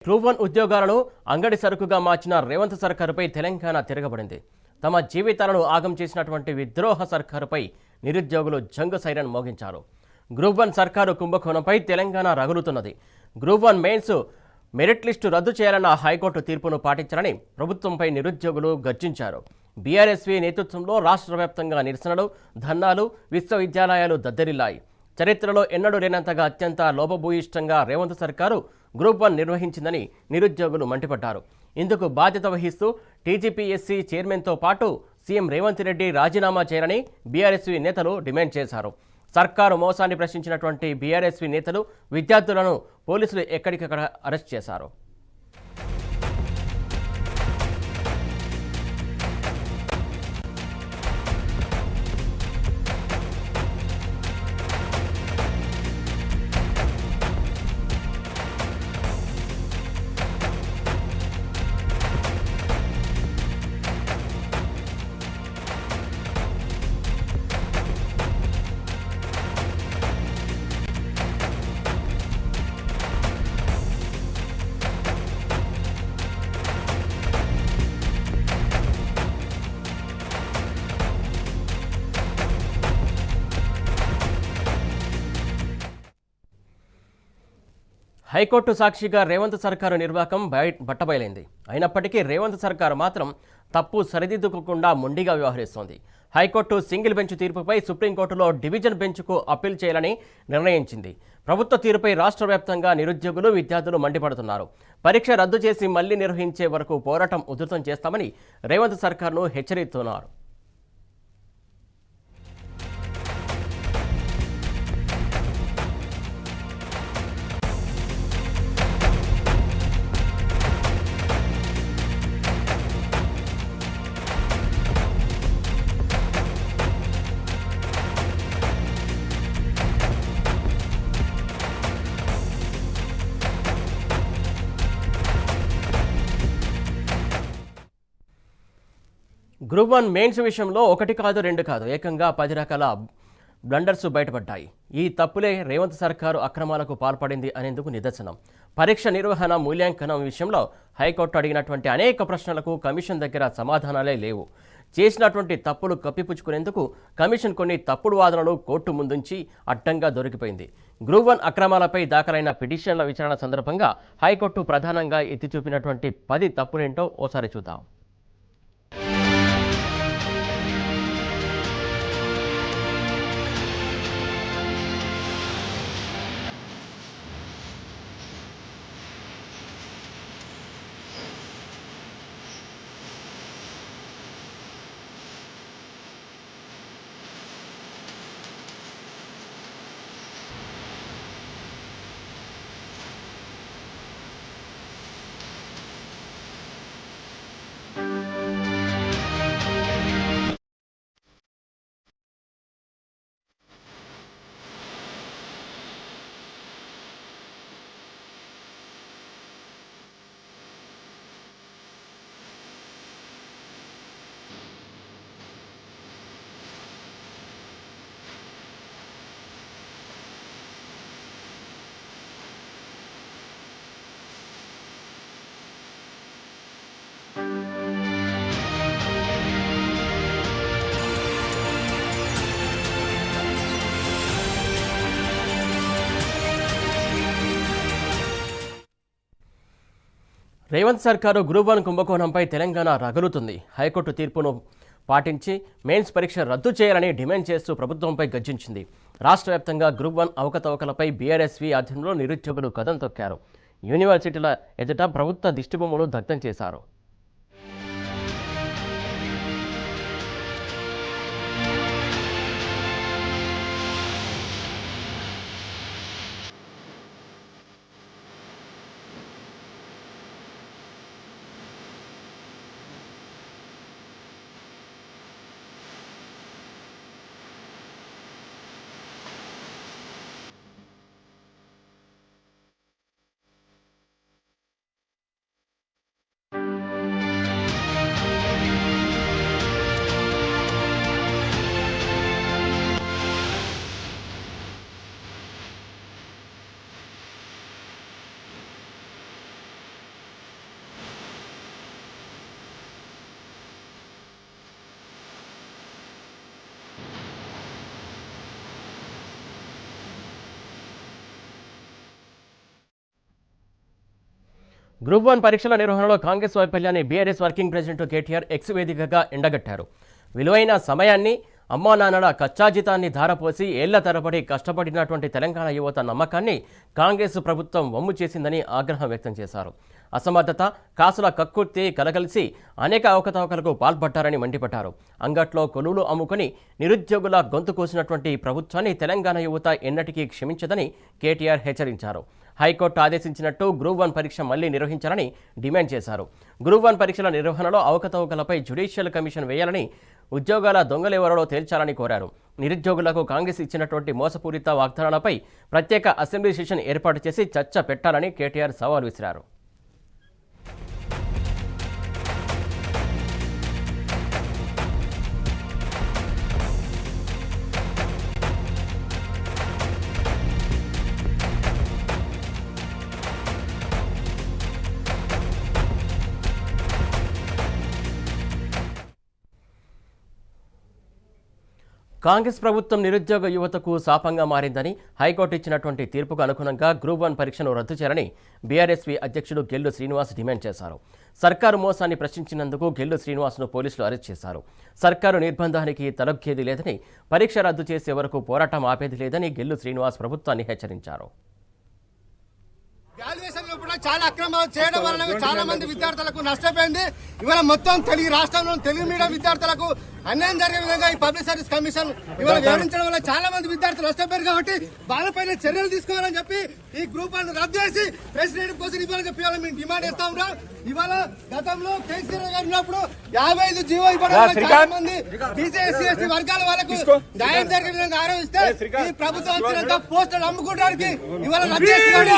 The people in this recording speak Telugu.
గ్రూప్ 1 ఉద్యోగాలను అంగడి సరుకుగా మార్చిన రేవంత్ సర్కారుపై తెలంగాణ తిరగబడింది. తమ జీవితాలను ఆగం చేసినటువంటి విద్రోహ సర్కారుపై నిరుద్యోగులు జంగు సైరన్ మోగించారు. గ్రూప్ 1 సర్కారు కుంభకోణంపై తెలంగాణ రగులుతున్నది. గ్రూప్ 1 మెయిన్స్ మెరిట్ లిస్టు రద్దు చేయాలన్న హైకోర్టు తీర్పును పాటించాలని ప్రభుత్వంపై నిరుద్యోగులు గర్జించారు. బీఆర్ఎస్వీ నేతృత్వంలో రాష్ట్ర వ్యాప్తంగా నిరసనలు, ధర్నాలు, విశ్వవిద్యాలయాలు దద్దరిల్లాయి. చరిత్రలో ఎన్నడూ లేనంతగా అత్యంత లోపభూయిష్టంగా రేవంత్ సర్కారు గ్రూప్ 1 నిర్వహించిందని నిరుద్యోగులు మండిపడ్డారు. ఇందుకు బాధ్యత వహిస్తూ టీజీపీఎస్సీ చైర్మన్తో పాటు సీఎం రేవంత్ రెడ్డి రాజీనామా చేయాలని బీఆర్ఎస్వీ నేతలు డిమాండ్ చేశారు. సర్కారు మోసాన్ని ప్రశ్నించినటువంటి బీఆర్ఎస్వీ నేతలు, విద్యార్థులను పోలీసులు ఎక్కడికక్కడ అరెస్ట్ చేశారు. హైకోర్టు సాక్షిగా రేవంత్ సర్కారు నిర్వాకం బట్టబయలైంది. అయినప్పటికీ రేవంత్ సర్కారు మాత్రం తప్పు సరిదిద్దుకోకుండా మొండిగా వ్యవహరిస్తోంది. హైకోర్టు సింగిల్ బెంచ్ తీర్పుపై సుప్రీంకోర్టులో డివిజన్ బెంచ్కు అప్పీల్ చేయాలని నిర్ణయించింది. ప్రభుత్వ తీరుపై రాష్ట్ర వ్యాప్తంగా నిరుద్యోగులు, విద్యార్థులు మండిపడుతున్నారు. పరీక్ష రద్దు చేసి మళ్లీ నిర్వహించే వరకు పోరాటం ఉధృతం చేస్తామని రేవంత్ సర్కారును హెచ్చరిస్తున్నారు. గ్రూప్ 1 మెయిన్స్ విషయంలో ఒకటి కాదు, రెండు కాదు, ఏకంగా 10 రకాల బ్లండర్స్ బయటపడ్డాయి. ఈ తప్పులే రేవంత్ సర్కారు అక్రమాలకు పాల్పడింది అనేందుకు నిదర్శనం. పరీక్ష నిర్వహణ, మూల్యాంకనం విషయంలో హైకోర్టు అడిగినటువంటి అనేక ప్రశ్నలకు కమిషన్ దగ్గర సమాధానాలే లేవు. చేసినటువంటి తప్పులు కప్పిపుచ్చుకునేందుకు కమిషన్ కొన్ని తప్పుడు వాదనలు కోర్టు ముందుంచి అడ్డంగా దొరికిపోయింది. గ్రూప్ 1 అక్రమాలపై దాఖలైన పిటిషన్ల విచారణ సందర్భంగా హైకోర్టు ప్రధానంగా ఎత్తి చూపినటువంటి 10 తప్పులేంటో ఓసారి చూద్దాం. రేవంత్ సర్కారు గ్రూప్ 1 కుంభకోణంపై తెలంగాణ రగులుతుంది. హైకోర్టు తీర్పును పాటించి మెయిన్స్ పరీక్ష రద్దు చేయాలని డిమాండ్ చేస్తూ ప్రభుత్వంపై గర్జించింది. రాష్ట్ర వ్యాప్తంగా గ్రూప్ 1 అవకతవకలపై బీఆర్ఎస్వీ ఆధ్వర్యంలో నిరుద్యోగులు కదం తొక్కారు. యూనివర్సిటీల ఎదుట ప్రభుత్వ దిష్టిబొమ్మలు దగ్ధం చేశారు. గ్రూప్ 1 పరీక్షల నిర్వహణలో కాంగ్రెస్ వైఫల్యాన్ని BRS working president KTR X వేదికగా ఎండగట్టారు. విలువైన సమయాన్ని, అమ్మా నాన్నల కచ్చాజితాన్ని ధారపోసి ఏళ్ల తరబడి కష్టపడినటువంటి తెలంగాణ యువత నమ్మకాన్ని కాంగ్రెస్ ప్రభుత్వం వమ్ము చేసిందని ఆగ్రహం వ్యక్తం చేశారు. అసమర్థత, కాసుల కక్కుర్తి కలగలిసి అనేక అవకతవకలకు పాల్పడ్డారని మండిపడ్డారు. అంగట్లో కొలువులు అమ్ముకొని నిరుద్యోగుల గొంతు కోసినటువంటి ప్రభుత్వాన్ని తెలంగాణ యువత ఎన్నటికీ క్షమించదని కేటీఆర్ హెచ్చరించారు. హైకోర్టు ఆదేశించినట్టు గ్రూప్ 1 పరీక్ష మళ్లీ నిర్వహించాలని డిమాండ్ చేశారు. గ్రూప్ 1 పరీక్షల నిర్వహణలో అవకతవకలపై జ్యుడిషియల్ కమిషన్ వేయాలని, ఉద్యోగాల దొంగలెవరో తేల్చాలని కోరారు. నిరుద్యోగులకు కాంగ్రెస్ ఇచ్చినటువంటి మోసపూరిత వాగ్దానాలపై ప్రత్యేక అసెంబ్లీ సెషన్ ఏర్పాటు చేసి చర్చ పెట్టాలని కేటీఆర్ సవాల్ విసిరారు. కాంగ్రెస్ ప్రభుత్వం నిరుద్యోగ యువతకు శాపంగా మారిందని, హైకోర్టు ఇచ్చినటువంటి తీర్పుకు అనుగుణంగా గ్రూప్ 1 పరీక్షను రద్దు చేయాలని బీఆర్ఎస్పీ అధ్యక్షుడు గెల్లు శ్రీనివాస్ డిమాండ్ చేశారు. సర్కారు మోసాన్ని ప్రశ్నించినందుకు గెల్లు శ్రీనివాస్ను పోలీసులు అరెస్ట్ చేశారు. సర్కారు నిర్బంధానికి తలొగ్గేది లేదని, పరీక్ష రద్దు చేసే వరకు పోరాటం ఆపేది లేదని గెల్లు శ్రీనివాస్ ప్రభుత్వాన్ని హెచ్చరించారు. గ్రాడ్యుయేషన్ కూడా చాలా అక్రమాలు చేయడం వలన చాలా మంది విద్యార్థులకు నష్టపోయింది. ఇవాళ మొత్తం తెలుగు రాష్ట్రంలో తెలుగు మీడియం విద్యార్థులకు అన్యాయం జరిగే విధంగా ఈ పబ్లిక్ సర్వీస్ కమిషన్ ఇవాళ వివరించడం వల్ల చాలా మంది విద్యార్థులు నష్టపోయారు. కాబట్టి వాళ్ళపైన చర్యలు తీసుకోవాలని చెప్పి ఈ గ్రూప్ 1 రద్దు చేసి ప్రెసిడెంట్ కోసం ఇవ్వాలని చెప్పి మేము డిమాండ్ చేస్తా ఉన్నాం. ఇవాళ గతంలో కేసీఆర్ గారు ఉన్నప్పుడు 55 జీవో ఇవ్వడం చాలా మంది బీసీ ఎస్సీ ఎస్టీ వర్గాల వాళ్ళకు న్యాయం జరిగే విధంగా ఆరోపిస్తే ఈ ప్రభుత్వం వచ్చినంత పోస్టులు అమ్ముకోవడానికి ఇవాళ రద్దు చేస్తున్నాడు.